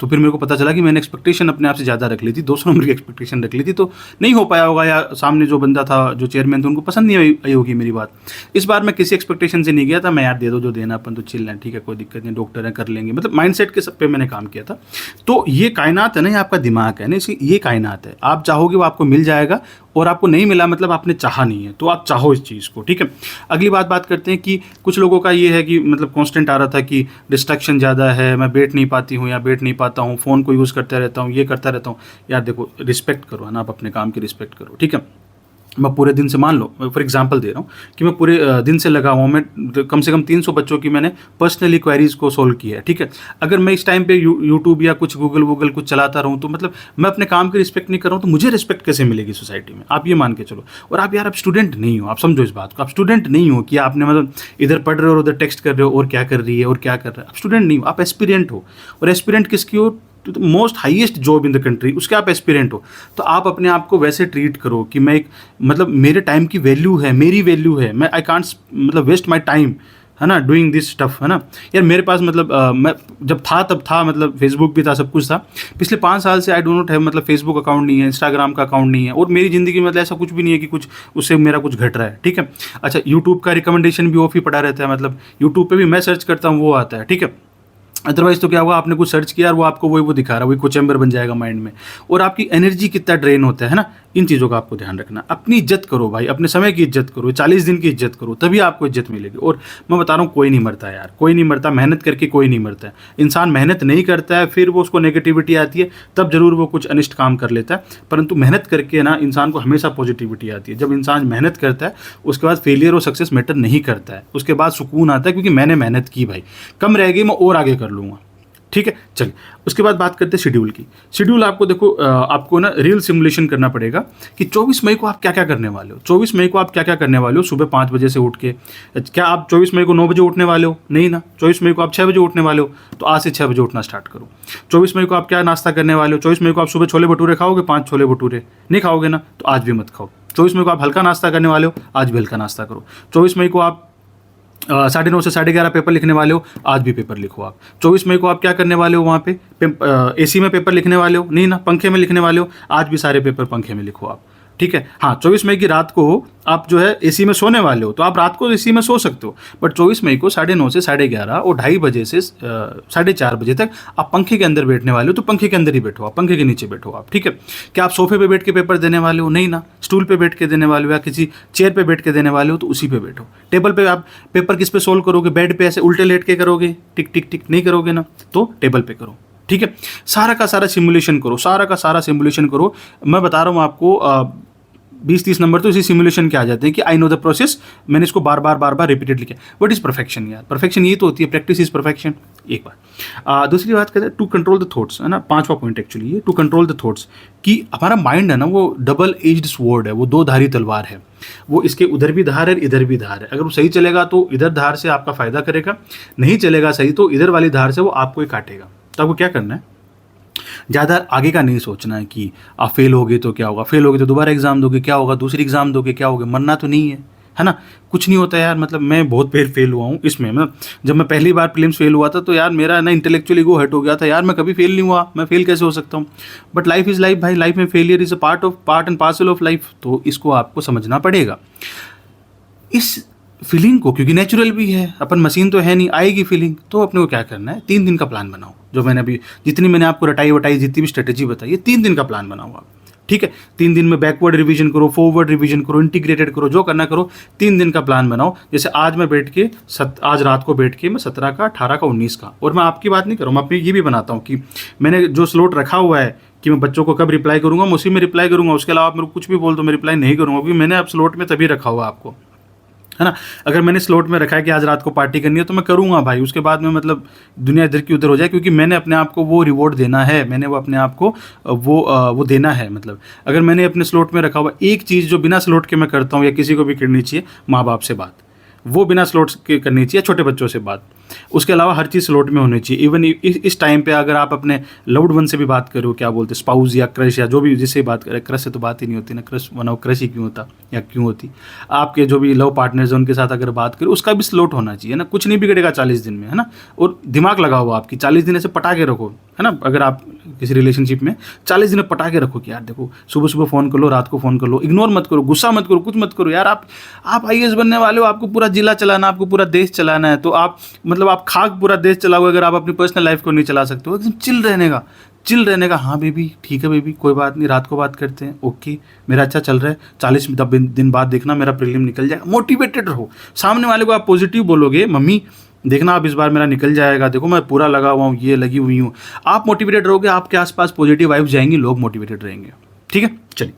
तो फिर मेरे को पता चला कि मैंने एक्सपेक्टेशन अपने आप से ज़्यादा रख ली थी, 200 नंबर की एक्सपेक्टेशन रख ली थी, तो नहीं हो पाया होगा, या सामने जो बंदा था, जो चेयरमैन थे, उनको पसंद नहीं आई होगी मेरी बात। इस बार मैं किसी एक्सपेक्टेशन से नहीं गया था, मैं यार दे दो जो देना, अपन तो चिल है, ठीक है, कोई दिक्कत नहीं, डॉक्टर है, कर लेंगे, मतलब माइंड सेट के सब पे मैंने काम किया था। तो ये कायनात है ना, ये आपका दिमाग है ना, इसी ये कायनात है। आप चाहोगे वो आपको मिल जाएगा, और आपको नहीं मिला मतलब आपने चाहा नहीं है, तो आप चाहो इस चीज़ को, ठीक है। अगली बात करते हैं कि कुछ लोगों का ये है कि मतलब कांस्टेंट आ रहा था कि डिस्ट्रैक्शन ज़्यादा है, मैं बैठ नहीं पाती हूँ या बैठ नहीं पाता हूँ, फ़ोन को यूज़ करता रहता हूँ, ये करता रहता हूँ। यार देखो, रिस्पेक्ट करो, है ना, आप अपने काम की रिस्पेक्ट करो, ठीक है। मैं पूरे दिन से, मान लो मैं फॉर एग्जांपल दे रहा हूँ कि मैं पूरे दिन से लगा हुआ हूँ, मैं कम से कम 300 बच्चों की मैंने पर्सनली क्वेरीज को सोल्व किया है, ठीक है। अगर मैं इस टाइम पे यूट्यूब या कुछ गूगल कुछ चलाता रहूँ, तो मतलब मैं अपने काम की रिस्पेक्ट नहीं कर रहा हूँ, तो मुझे रिस्पेक्ट कैसे मिलेगी सोसाइटी में, आप ये मान के चलो। और आप यार, आप स्टूडेंट नहीं हो, आप समझो इस बात को, आप स्टूडेंट नहीं हो कि आपने मतलब इधर पढ़ रहे हो और उधर टेक्स्ट कर रहे हो और क्या कर रही है और क्या कर रहा है। आप स्टूडेंट नहीं हो, आप एस्पिरेंट हो। और एस्पिरेंट किसकी हो? तो most highest job in the country, उसके आप एस्पिरेंट हो। तो आप अपने आप को वैसे ट्रीट करो कि मैं एक, मतलब मेरे टाइम की वैल्यू है, मेरी वैल्यू है, मैं आई कांट मतलब वेस्ट माई टाइम, है ना, डूइंग दिस स्टफ, है ना। यार मेरे पास मतलब मैं जब था तब था, मतलब फेसबुक भी था, सब कुछ था। पिछले 5 साल से आई डो नॉट हैव, मतलब फेसबुक अकाउंट नहीं है, इंस्टाग्राम का अकाउंट नहीं है, और मेरी ज़िंदगी में मतलब ऐसा कुछ भी नहीं है कि कुछ उससे मेरा कुछ घट रहा है, ठीक है। अच्छा, यूट्यूब का रिकमेंडेशन भी ऑफ ही पड़ा रहता है, मतलब यूट्यूब पे भी मैं सर्च करता हूँ वो आता है, ठीक है। अदरवाइज तो क्या होगा, आपने कुछ सर्च किया और वो आपको वही वो दिखा रहा है, वही कुछ चैम्बर बन जाएगा माइंड में, और आपकी एनर्जी कितना ड्रेन होता है ना। इन चीज़ों का आपको ध्यान रखना। अपनी इज्जत करो भाई, अपने समय की इज्जत करो, 40 दिन की इज्जत करो, तभी आपको इज्जत मिलेगी। और मैं बता रहा हूँ, कोई नहीं मरता यार, कोई नहीं मरता, मेहनत करके कोई नहीं मरता है। इंसान मेहनत नहीं करता है, फिर वो उसको नेगेटिविटी आती है, तब जरूर वो कुछ अनिष्ट काम कर लेता है, परंतु मेहनत करके ना इंसान को हमेशा पॉजिटिविटी आती है। जब इंसान मेहनत करता है, उसके बाद फेलियर और सक्सेस मैटर नहीं करता है, उसके बाद सुकून आता है, क्योंकि मैंने मेहनत की भाई, कम रह गई मैं और आगे कर लूँगा, ठीक है। चलिए, उसके बाद बात करते हैं शेड्यूल की। शेड्यूल आपको देखो, आपको ना रियल सिमुलेशन करना पड़ेगा कि 24 मई को आप क्या क्या करने वाले हो। 24 मई को आप क्या क्या करने वाले हो। सुबह 5 बजे से उठ के, क्या आप 24 मई को 9 बजे उठने वाले हो? नहीं ना। 24 मई को आप 6 बजे उठने वाले हो, तो आज से 6 बजे उठना स्टार्ट करो। 24 मई को आप क्या नाश्ता करने वाले हो? 24 मई को आप सुबह छोले भटूरे खाओगे? 5 छोले भटूरे नहीं खाओगे ना, तो आज भी मत खाओ। 24 मई को आप हल्का नाश्ता करने वाले हो, आज भी हल्का नाश्ता करो। 24 मई को आप 9:30 से 11:30 पेपर लिखने वाले हो, आज भी पेपर लिखो आप। 24 मई को आप क्या करने वाले हो वहाँ पे? एसी में पेपर लिखने वाले हो? नहीं ना। पंखे में लिखने वाले हो? आज भी सारे पेपर पंखे में लिखो आप, ठीक है। हाँ, 24 मई की रात को आप जो है एसी में सोने वाले हो, तो आप रात को एसी में सो सकते हो, बट 24 मई को 9:30 से 11:30 और 2:30 बजे से 4:30 बजे तक आप पंखे के अंदर बैठने वाले हो, तो पंखे के अंदर ही बैठो आप, पंखे के नीचे बैठो आप, ठीक है। क्या आप सोफे पे बैठ के पेपर देने वाले हो? नहीं ना। स्टूल पे बैठ के देने वाले हो या किसी चेयर पे बैठ के देने वाले हो, तो उसी पे बैठो। टेबल पे आप पेपर किस पे सोल्व करोगे? बेड पे ऐसे उल्टे लेट के करोगे? टिक टिक टिक नहीं करोगे ना, तो टेबल पे करो, ठीक है। सारा का सारा सिमुलेशन करो, सारा का सारा सिमुलेशन करो। मैं बता रहा हूँ आपको, 20-30 नंबर तो इसी सिमुलेशन के आ जाते हैं कि आई नो द प्रोसेस, मैंने इसको बार बार रिपीटेडली किया। व्हाट इज परफेक्शन यार? परफेक्शन ये तो होती है, प्रैक्टिस इज परफेक्शन, एक बार। दूसरी बात कहते हैं टू कंट्रोल द थॉट्स, है ना, 5वां पॉइंट एक्चुअली ये, टू कंट्रोल द थॉट्स, कि हमारा माइंड है ना, वो डबल एज्ड स्वॉर्ड है, वो 2 धारी तलवार है। वो इसके उधर भी धार है, इधर भी धार है। अगर वो सही चलेगा तो इधर धार से आपका फायदा करेगा, नहीं चलेगा सही तो इधर वाली धार से वो आपको ही काटेगा। तो आपको क्या करना है, ज़्यादा आगे का नहीं सोचना है कि आप फेल होगे तो क्या होगा, फेल होगे तो दोबारा एग्जाम दोगे क्या होगा, दूसरी एग्जाम दोगे क्या होगा, मरना तो नहीं है ना। कुछ नहीं होता यार। मतलब मैं बहुत बार फेल हुआ हूँ इसमें। मतलब जब मैं पहली बार प्रीलिम्स फेल हुआ था, तो यार मेरा ना इंटेलेक्चुअली ईगो हर्ट हो गया था, यार मैं कभी फेल नहीं हुआ, मैं फेल कैसे हो सकता हूँ। बट लाइफ इज़ लाइफ भाई, लाइफ में failure is a part and parcel of life, तो इसको आपको समझना पड़ेगा। इस फीलिंग को, क्योंकि नेचुरल भी है, अपन मशीन तो है नहीं, आएगी फीलिंग, तो अपने को क्या करना है, 3 दिन का प्लान बनाओ। जो मैंने अभी जितनी मैंने आपको रटाई वटाई जितनी भी स्ट्रेटेजी बताई है, 3 दिन का प्लान बनाओ आप, ठीक है। 3 दिन में बैकवर्ड रिवीजन करो, फॉरवर्ड रिवीजन करो, इंटीग्रेटेड करो, जो करना करो। 3 दिन का प्लान बनाओ। जैसे आज मैं बैठ के आज रात को बैठ के मैं 17 का, 18 का, 19 का, और मैं आपकी बात नहीं कर रहा हूँ, मैं अपनी ये भी बनाता हूँ कि मैंने जो स्लॉट रखा हुआ है कि मैं बच्चों को कब रिप्लाई करूँगा, मैं उसी में रिप्लाई करूँगा। उसके अलावा आप मेरे को कुछ भी बोल दो, मैं रिप्लाई नहीं करूँगा, क्योंकि मैंने अब स्लॉट में तभी रखा हुआ आपको, है ना। अगर मैंने स्लॉट में रखा है कि आज रात को पार्टी करनी है, तो मैं करूँगा भाई। उसके बाद में मतलब दुनिया इधर की उधर हो जाए, क्योंकि मैंने अपने आप को वो रिवॉर्ड देना है, मैंने वो अपने आप को वो देना है। मतलब अगर मैंने अपने स्लॉट में रखा हुआ एक चीज़ जो बिना स्लॉट के मैं करता हूँ, या किसी को भी करनी चाहिए, माँ बाप से बात, वो बिना स्लॉट के करनी चाहिए, छोटे बच्चों से बात। उसके अलावा हर चीज़ स्लॉट में होनी चाहिए। इवन इस टाइम पे अगर आप अपने लव्ड वन से भी बात करो, क्या बोलते, स्पाउस या क्रश या जो भी जिससे बात करें, क्रश से तो बात ही नहीं होती ना, क्रश बनाओ, क्रश ही क्यों होता या क्यों होती। आपके जो भी लव पार्टनर्स हैं उनके साथ अगर बात करो, उसका भी स्लॉट होना चाहिए ना। कुछ नहीं बिगड़ेगा 40 दिन में, है ना। और दिमाग लगाओ आपकी 40 दिन ऐसे पटा के रखो, है ना। अगर आप किसी रिलेशनशिप में 40 दिन में पटा के रखो कि यार देखो, सुबह सुबह फ़ोन कर लो, रात को फ़ोन कर लो, इग्नोर मत करो, गुस्सा मत करो, कुछ मत करो यार। आप IAS बनने वाले हो, आपको पूरा जिला चलाना, आपको पूरा देश चलाना है, तो आप मतलब आप खाक पूरा देश चलाओगे अगर आप अपनी पर्सनल लाइफ को नहीं चला सकते हो। एकदम चिल रहने का, चिल रहने का, हाँ बेबी ठीक है बेबी कोई बात नहीं, रात को बात करते हैं, ओके मेरा अच्छा चल रहा है, 40 दिन बाद देखना मेरा प्रीलिम निकल जाएगा। मोटिवेटेड रहो, सामने वाले को आप पॉजिटिव बोलोगे, मम्मी देखना आप इस बार मेरा निकल जाएगा, देखो मैं पूरा लगा हुआ हूँ, ये लगी हुई हूँ, आप मोटिवेटेड रहोगे, आपके आसपास पॉजिटिव वाइब्स जाएंगी, लोग मोटिवेटेड रहेंगे। ठीक है, चलिए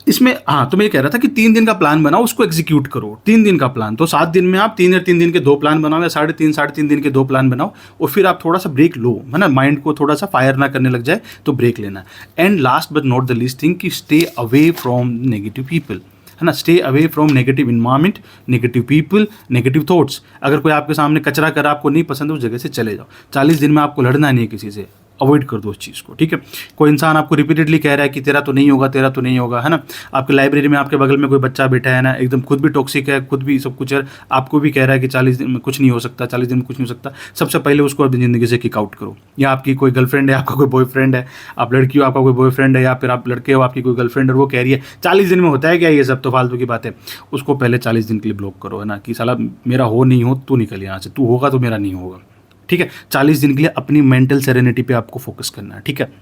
इसमें हाँ, तो मैं ये कह रहा था कि 3 दिन का प्लान बनाओ, उसको एग्जीक्यूट करो। 3 दिन का प्लान, तो 7 दिन में आप 3 के 2 प्लान बनाओ, या 3.5 दिन के 2 प्लान बनाओ, और फिर आप थोड़ा सा ब्रेक लो, है ना, माइंड को थोड़ा सा फायर ना करने लग जाए तो ब्रेक लेना। And last but not the least thing कि stay away from negative people, है ना, stay away from negative environment, negative people, negative thoughts. अगर कोई आपके सामने कचरा कर आपको नहीं पसंद है, उस जगह से चले जाओ। 40 दिन में आपको लड़ना नहीं है किसी से, अवॉइड कर दो उस चीज़ को। ठीक है, कोई इंसान आपको रिपीटेडली कह रहा है कि तेरा तो नहीं होगा, तेरा तो नहीं होगा, है ना, आपकी लाइब्रेरी में आपके बगल में कोई बच्चा बैठा है ना, एकदम खुद भी टॉक्सिक है, खुद भी सब कुछ है, आपको भी कह रहा है कि 40 दिन में कुछ नहीं हो सकता, 40 दिन में कुछ नहीं हो सकता, सबसे पहले उसको अपनी ज़िंदगी से किक आउट करो। या आपकी कोई गर्लफ्रेंड है, आपका कोई बॉयफ्रेंड है, आप लड़की हो आपका कोई बॉयफ्रेंड है, या फिर आप लड़के हो आपकी कोई गर्लफ्रेंड है, वो कह रही है 40 दिन में होता है क्या, ये सब तो फालतू की बात है, उसको पहले 40 दिन के लिए ब्लॉक करो, है ना, कि साला मेरा हो नहीं हो तू निकल यहाँ से, तू होगा तो मेरा नहीं होगा। ठीक है, 40 दिन के लिए अपनी मेंटल सेरेनिटी पे आपको फोकस करना है। ठीक है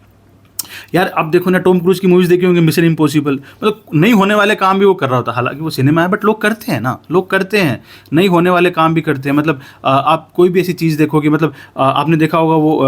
यार, अब देखो ना, टॉम क्रूज की मूवीज देखी होंगे, मिशन इम्पॉसिबल, मतलब नहीं होने वाले काम भी वो कर रहा होता है, हालांकि वो सिनेमा है बट लोग करते हैं ना, लोग करते हैं, नहीं होने वाले काम भी करते हैं। मतलब आप कोई भी ऐसी चीज़ देखोगे, मतलब आपने देखा होगा वो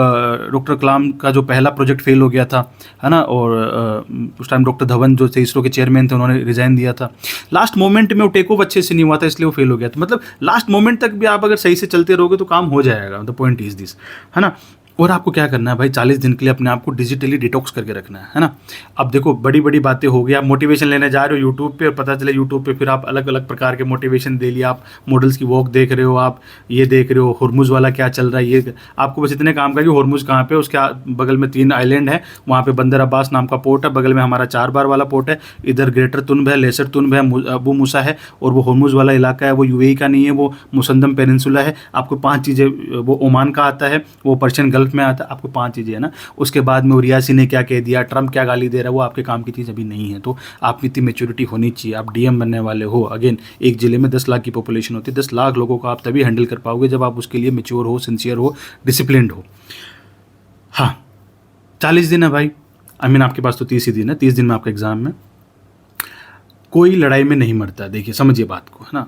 डॉक्टर कलाम का जो पहला प्रोजेक्ट फेल हो गया था, है ना, और उस टाइम डॉक्टर धवन जो थे इसरो के चेयरमैन थे, उन्होंने रिजाइन दिया था, लास्ट मोमेंट में वो टेक ऑफ अच्छे से नहीं हुआ था, इसलिए वो फेल हो गया था। मतलब लास्ट मोमेंट तक भी आप अगर सही से चलते रहोगे तो काम हो जाएगा, द पॉइंट इज दिस, है ना। और आपको क्या करना है भाई, 40 दिन के लिए अपने आप को डिजिटली डिटॉक्स करके रखना है ना। अब देखो बड़ी बड़ी बातें हो गई, आप मोटिवेशन लेने जा रहे हो यूट्यूब पे, और पता चले यूट्यूब पे फिर आप अलग अलग प्रकार के मोटिवेशन दे लिया, आप मॉडल्स की वॉक देख रहे हो, आप ये देख रहे हो हॉर्मुज वाला क्या चल रहा है, ये आपको बस इतने काम का कि हॉर्मुज कहाँ पे, उसके बगल में 3 आइलैंड है, वहाँ पे बंदर अब्बास नाम का पोर्ट है, बगल में हमारा 4 बार वाला पोर्ट है, इधर ग्रेटर तुन्ब है, लेसर तुन्ब है, अबू मूसा है, और वो हॉर्मुज वाला इलाका है वो यूएई का नहीं है, वो मुसंदम पेनिनसुला है। आपको 5 चीज़ें, वो ओमान का आता है, वो पर्शियन गल्फ में आता है, आपको 5 चीज़ें है ना। उसके बाद में रियासी ने क्या कह दिया, ट्रम्प क्या गाली दे रहा है, वो आपके काम की चीज़ अभी नहीं है। तो आपकी इतनी मेच्योरिटी होनी चाहिए, आप डीएम बनने वाले हो। अगेन, एक ज़िले में 10 लाख की पॉपुलेशन होती है, 10 लाख लोगों को आप तभी हैंडल कर पाओगे जब आप उसके लिए मेच्योर हो, सिंसियर हो, डिसिप्लिन्ड हो। हाँ, 40 दिन है भाई, आपके पास तो 30 ही दिन है, 30 दिन में आपका एग्जाम है। कोई लड़ाई में नहीं मरता, देखिए समझिए बात को, है ना।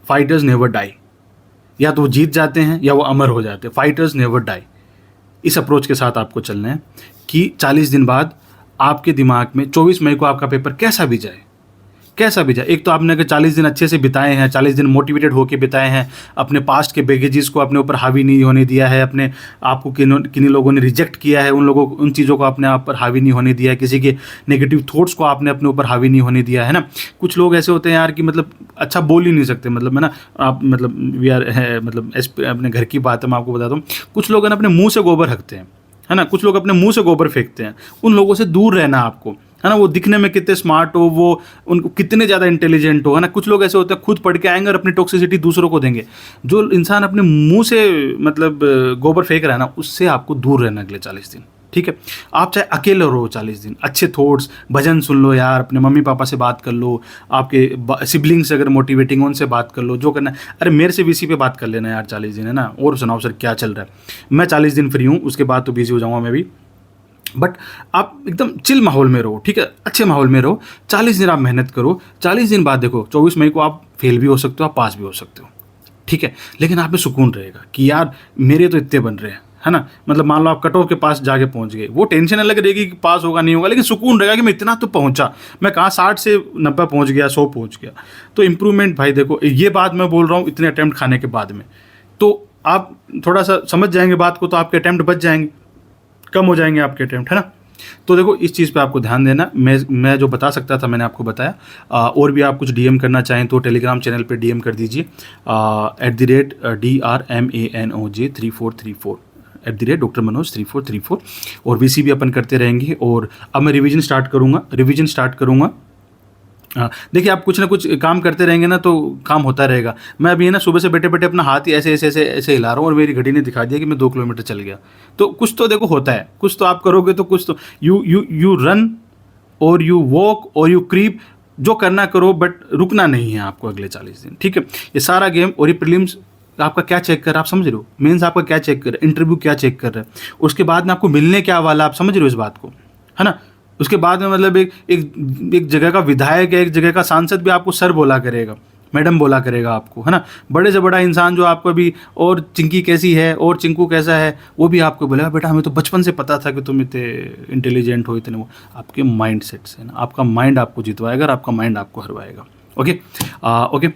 फाइटर्स नेवर डाई, या तो वो जीत जाते हैं या वो अमर हो जाते हैं, फाइटर्स नेवर डाई। इस अप्रोच के साथ आपको चलना है कि 40 दिन बाद आपके दिमाग में 24 मई को आपका पेपर कैसा भी जाए, कैसा भी जाए, एक तो आपने अगर 40 दिन अच्छे से बिताए हैं, 40 दिन मोटिवेटेड होकर बिताए हैं, अपने पास्ट के बैगेजेस को अपने ऊपर हावी नहीं होने दिया है, अपने आपको किन्हीं लोगों ने रिजेक्ट किया है, उन चीज़ों को अपने आप पर हावी नहीं होने दिया है, किसी के नेगेटिव थॉट्स को आपने अपने ऊपर हावी नहीं होने दिया है ना। कुछ लोग ऐसे होते हैं यार कि मतलब अच्छा बोल ही नहीं सकते, मतलब है ना, आप मतलब वी आर है, मतलब अपने घर की बात है, मैं आपको बताता हूँ, कुछ लोग है ना अपने मुँह से गोबर रखते हैं, है ना, कुछ लोग अपने मुंह से गोबर फेंकते हैं, उन लोगों से दूर रहना आपको, है ना। वो दिखने में कितने स्मार्ट हो, वो उनको कितने ज़्यादा इंटेलिजेंट हो, है ना। कुछ लोग ऐसे होते हैं खुद पढ़ के आएंगे और अपनी टॉक्सिसिटी दूसरों को देंगे। जो इंसान अपने मुंह से मतलब गोबर फेंक रहा है ना, उससे आपको दूर रहना अगले 40 दिन। ठीक है, आप चाहे अकेले रहो 40 दिन, अच्छे थॉट्स, भजन सुन लो यार, अपने मम्मी पापा से बात कर लो, आपके सिबलिंग्स अगर मोटिवेटिंग उनसे बात कर लो, जो करना है। अरे मेरे से वीसी पे बात कर लेना यार 40 दिन, है ना। और सुनाओ सर क्या चल रहा है। मैं 40 दिन फ्री हूँ, उसके बाद तो बिजी हो जाऊँगा मैं भी, बट आप एकदम चिल माहौल में रहो, ठीक है, अच्छे माहौल में रहो। 40 दिन आप मेहनत करो, 40 दिन बाद देखो 24 मई को आप फेल भी हो सकते हो, आप पास भी हो सकते हो, ठीक है। लेकिन आप में सुकून रहेगा कि यार मेरे तो इतने बन रहे हैं, है ना। मतलब मान लो आप कट ऑफ के पास जाके पहुंच गए, वो टेंशन अलग रहेगी कि पास होगा नहीं होगा, लेकिन सुकून रहेगा कि मैं इतना तो पहुंचा, मैं कहाँ 60 से 90 पहुंच गया, 100 पहुंच गया। तो इम्प्रूवमेंट भाई देखो, ये बात मैं बोल रहा हूँ इतने अटैम्प्ट खाने के बाद में, तो आप थोड़ा सा समझ जाएंगे बात को, तो आपके अटैम्प्ट बच जाएंगे, कम हो जाएंगे आपके अटैम्प्ट, है ना। तो देखो इस चीज़ पे आपको ध्यान देना। मैं जो बता सकता था मैंने आपको बताया। और भी आप कुछ डीएम करना चाहें तो टेलीग्राम चैनल पे डीएम कर दीजिए @DRMANOJ3434 @Dr Manoj 3434। और वीसी भी अपन करते रहेंगे। और अब मैं रिवीजन स्टार्ट करूँगा। देखिए आप कुछ ना कुछ काम करते रहेंगे ना तो काम होता रहेगा। मैं अभी है ना सुबह से बैठे बैठे अपना हाथ ही ऐसे ऐसे ऐसे ऐसे हिला रहा हूँ और मेरी घड़ी ने दिखा दिया कि मैं 2 किलोमीटर चल गया। तो कुछ तो देखो होता है, कुछ तो आप करोगे तो कुछ तो यू रन और यू वॉक और यू क्रीप, जो करना करो, बट रुकना नहीं है आपको अगले 40 दिन, ठीक है। ये सारा गेम, और ये प्रीलिम्स आपका क्या चेक कर रहा है, आप समझ रहे हो? मेंस आपका क्या चेक कर रहा है, इंटरव्यू क्या चेक कर रहा है, उसके बाद में आपको मिलने क्या वाला, आप समझ रहे हो इस बात को, है ना? उसके बाद में मतलब एक जगह का विधायक या एक जगह का सांसद भी आपको सर बोला करेगा, मैडम बोला करेगा आपको, है ना? बड़े से बड़ा इंसान जो आपको भी, और चिंकी कैसी है और चिंकू कैसा है, वो भी आपको बोलेगा बेटा हमें तो बचपन से पता था कि तुम इतने इंटेलिजेंट हो, इतने वो। आपके माइंड सेट से ना, आपका माइंड आपको जितवाएगा और आपका माइंड आपको हरवाएगा। Okay okay,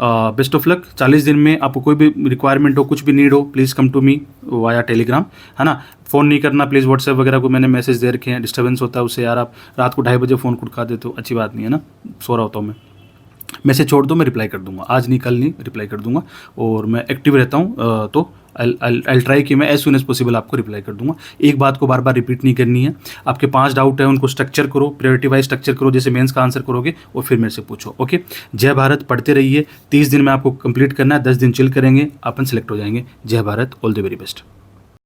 best of luck. 40 दिन में आपको कोई भी रिक्वायरमेंट हो, कुछ भी नीड हो, please come to me via Telegram, है ना? फ़ोन नहीं करना प्लीज़, व्हाट्सएप वगैरह को मैंने मैसेज दे रखे हैं, डिस्टर्बेंस होता है उससे यार। आप रात को 2:30 बजे फ़ोन खुटका देते हो, अच्छी बात नहीं है ना, सो रहा होता हूँ मैं। मैसेज छोड़ दो, मैं रिप्लाई कर दूंगा, आज नहीं कल नहीं रिप्लाई कर दूंगा, और मैं एक्टिव रहता हूँ, तो आई ट्राई कि मैं एज सुन एज पॉसिबल आपको रिप्लाई कर दूंगा। एक बात को बार बार रिपीट नहीं करनी है। आपके 5 डाउट है उनको स्ट्रक्चर करो, प्रायोरिटी वाइज स्ट्रक्चर करो, जैसे मेंस का आंसर करोगे और फिर मेरे से पूछो। ओके, जय भारत, पढ़ते रहिए। 30 दिन में आपको कंप्लीट करना है, 10 दिन चिल करेंगे, अपन सेलेक्ट हो जाएंगे। जय Bharat, all the very best.